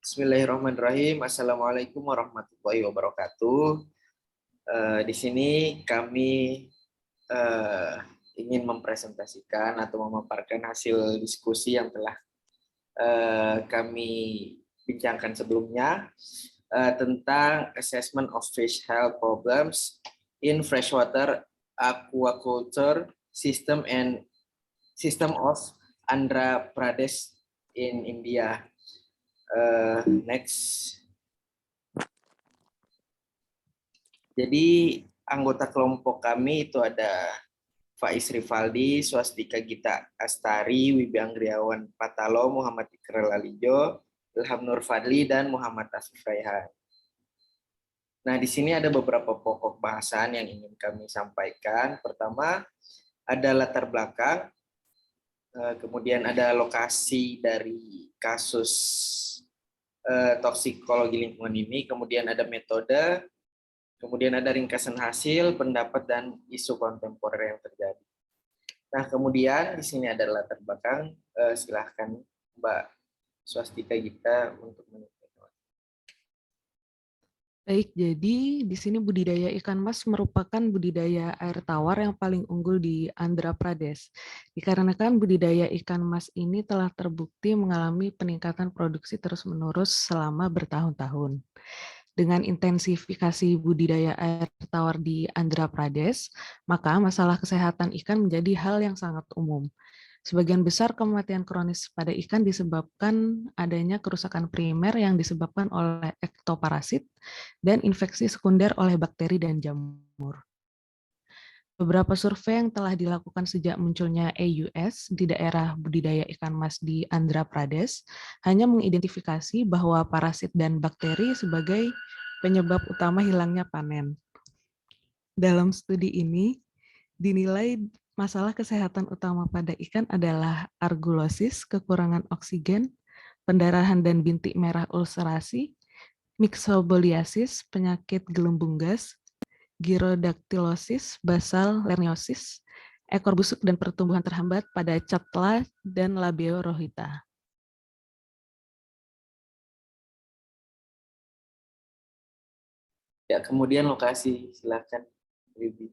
Bismillahirrahmanirrahim. Assalamualaikum warahmatullahi wabarakatuh. Di sini kami ingin mempresentasikan atau memaparkan hasil diskusi yang telah kami bincangkan sebelumnya tentang assessment of fish health problems in freshwater aquaculture system and system of Andhra Pradesh in India. Next. Jadi anggota kelompok kami itu ada Faiz Rivaldi, Swastika Gita Astari, Wibi Anggriawan Patalo, Muhammad Iqral Alijo, Ilham Nur Fadli, dan Muhammad Afif Raihan. Nah, di sini ada beberapa pokok bahasan yang ingin kami sampaikan. Pertama, ada latar belakang, kemudian ada lokasi dari kasus toksikologi lingkungan ini, kemudian ada metode, kemudian ada ringkasan hasil, pendapat, dan isu kontemporer yang terjadi. Nah, kemudian di sini ada latar belakang. Silahkan Mbak Swastika Gita untuk menyampaikan. Baik, jadi di sini budidaya ikan mas merupakan budidaya air tawar yang paling unggul di Andhra Pradesh. Dikarenakan budidaya ikan mas ini telah terbukti mengalami peningkatan produksi terus-menerus selama bertahun-tahun. Dengan intensifikasi budidaya air tawar di Andhra Pradesh, maka masalah kesehatan ikan menjadi hal yang sangat umum. Sebagian besar kematian kronis pada ikan disebabkan adanya kerusakan primer yang disebabkan oleh ektoparasit dan infeksi sekunder oleh bakteri dan jamur. Beberapa survei yang telah dilakukan sejak munculnya AUS di daerah budidaya ikan mas di Andhra Pradesh hanya mengidentifikasi bahwa parasit dan bakteri sebagai penyebab utama hilangnya panen. Dalam studi ini, dinilai masalah kesehatan utama pada ikan adalah argulosis, kekurangan oksigen, pendarahan dan bintik merah ulcerasi, myxoboliasis, penyakit gelembung gas, gyrodactylosis, basal lerniosis, ekor busuk dan pertumbuhan terhambat pada catla dan labeo rohita. Ya, kemudian lokasi, silakan Wibi.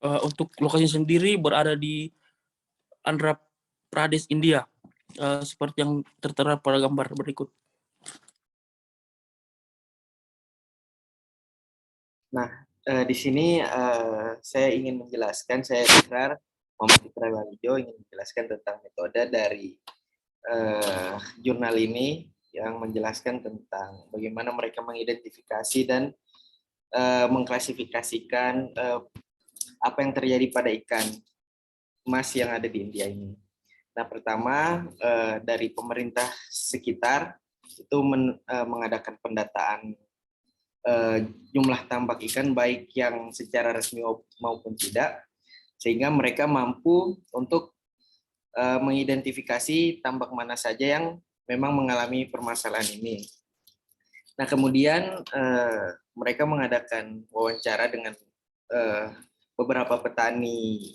Untuk lokasi sendiri berada di Andhra Pradesh, India, seperti yang tertera pada gambar berikut. Nah, di sini saya ingin menjelaskan, saya Iqrar, Muhammad Iqral Alijo ingin menjelaskan tentang metode dari jurnal ini yang menjelaskan tentang bagaimana mereka mengidentifikasi dan mengklasifikasikan apa yang terjadi pada ikan mas yang ada di India ini. Nah, pertama dari pemerintah sekitar itu mengadakan pendataan jumlah tambak ikan baik yang secara resmi maupun tidak, sehingga mereka mampu untuk mengidentifikasi tambak mana saja yang memang mengalami permasalahan ini. Nah, kemudian mereka mengadakan wawancara dengan beberapa petani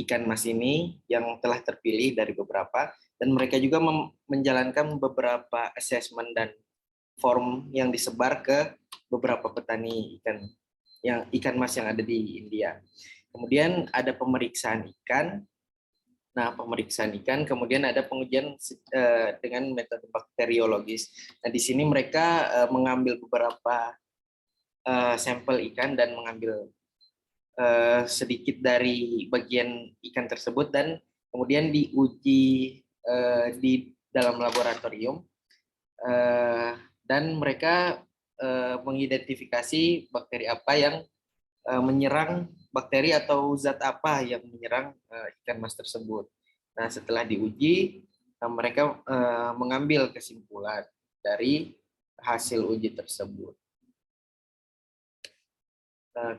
ikan mas ini yang telah terpilih dari beberapa, dan mereka juga menjalankan beberapa assessment dan form yang disebar ke beberapa petani ikan mas yang ada di India. Kemudian ada pemeriksaan ikan. Nah, pemeriksaan ikan, kemudian ada pengujian dengan metode bakteriologis. Nah, di sini mereka mengambil beberapa sampel ikan dan mengambil sedikit dari bagian ikan tersebut dan kemudian diuji di dalam laboratorium dan mereka mengidentifikasi bakteri apa yang menyerang, bakteri atau zat apa yang menyerang ikan mas tersebut. Nah, setelah diuji, mereka mengambil kesimpulan dari hasil uji tersebut.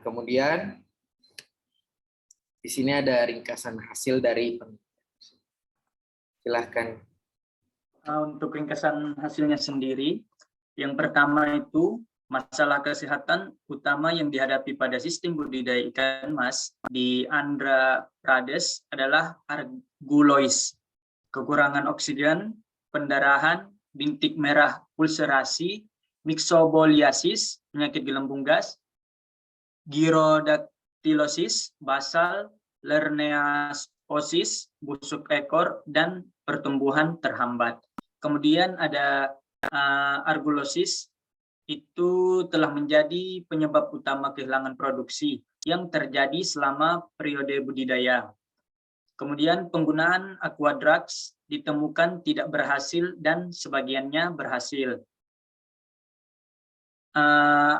Kemudian di sini ada ringkasan hasil dari penelitian. Silahkan. Untuk ringkasan hasilnya sendiri, yang pertama itu masalah kesehatan utama yang dihadapi pada sistem budidaya ikan mas di Andhra Pradesh adalah argulosis, kekurangan oksigen, pendarahan, bintik merah ulcerasi, myxoboliasis, penyakit gelembung gas, gyrodactylosis, basal, lerneosis, busuk ekor, dan pertumbuhan terhambat. Kemudian ada argulosis, itu telah menjadi penyebab utama kehilangan produksi yang terjadi selama periode budidaya. Kemudian penggunaan aquadrugs ditemukan tidak berhasil dan sebagiannya berhasil.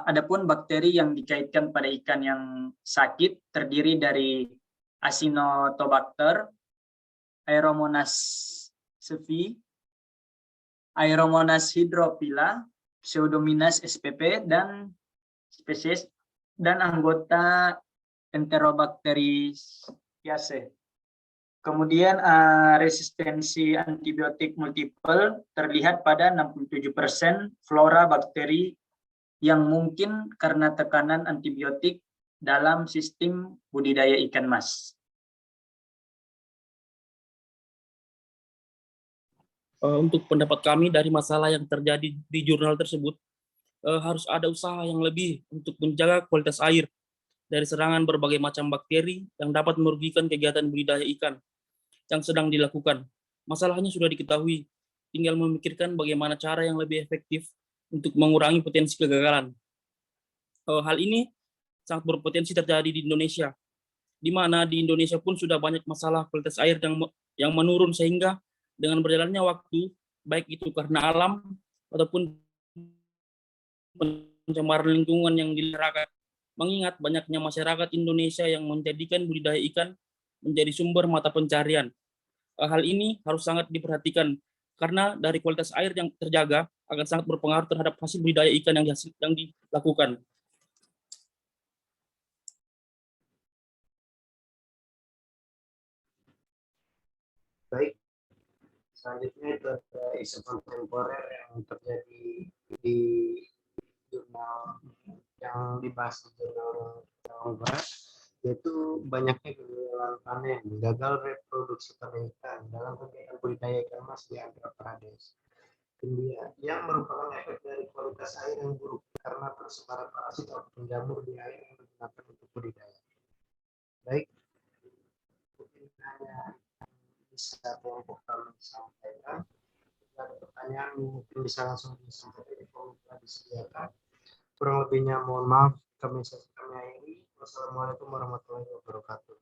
Adapun bakteri yang dikaitkan pada ikan yang sakit terdiri dari Acinetobacter, Aeromonas cevi, Aeromonas hydrophila, Pseudomonas spp, dan spesies dan anggota Enterobacteriaceae. Kemudian resistensi antibiotik multiple terlihat pada 67% flora bakteri yang mungkin karena tekanan antibiotik dalam sistem budidaya ikan mas. Untuk pendapat kami dari masalah yang terjadi di jurnal tersebut, harus ada usaha yang lebih untuk menjaga kualitas air dari serangan berbagai macam bakteri yang dapat merugikan kegiatan budidaya ikan yang sedang dilakukan. Masalahnya sudah diketahui, tinggal memikirkan bagaimana cara yang lebih efektif untuk mengurangi potensi kegagalan. Hal ini sangat berpotensi terjadi di Indonesia, di mana di Indonesia pun sudah banyak masalah kualitas air yang menurun, sehingga dengan berjalannya waktu, baik itu karena alam ataupun pencemaran lingkungan yang dilakukan, mengingat banyaknya masyarakat Indonesia yang menjadikan budidaya ikan menjadi sumber mata pencarian. Hal ini harus sangat diperhatikan karena dari kualitas air yang terjaga akan sangat berpengaruh terhadap hasil budidaya ikan yang dilakukan. Baik, selanjutnya itu ada isu kontemporer yang terjadi di jurnal yang dibahas di jurnal Barat, yaitu banyaknya kegagalan panen, gagal reproduksi ikan dalam kegiatan budidaya ikan mas di Andhra Pradesh, India, yang merupakan efek dari kualitas air yang buruk karena tersebar parasit atau penjamur di air yang digunakan untuk budidaya. Baik, mungkin hanya bisa kelompok kami sampaikan. Jika ada pertanyaan mungkin bisa langsung disampaikan di form yang disediakan. Kurang lebihnya mohon maaf, kami akhiri. Wassalamualaikum warahmatullahi wabarakatuh.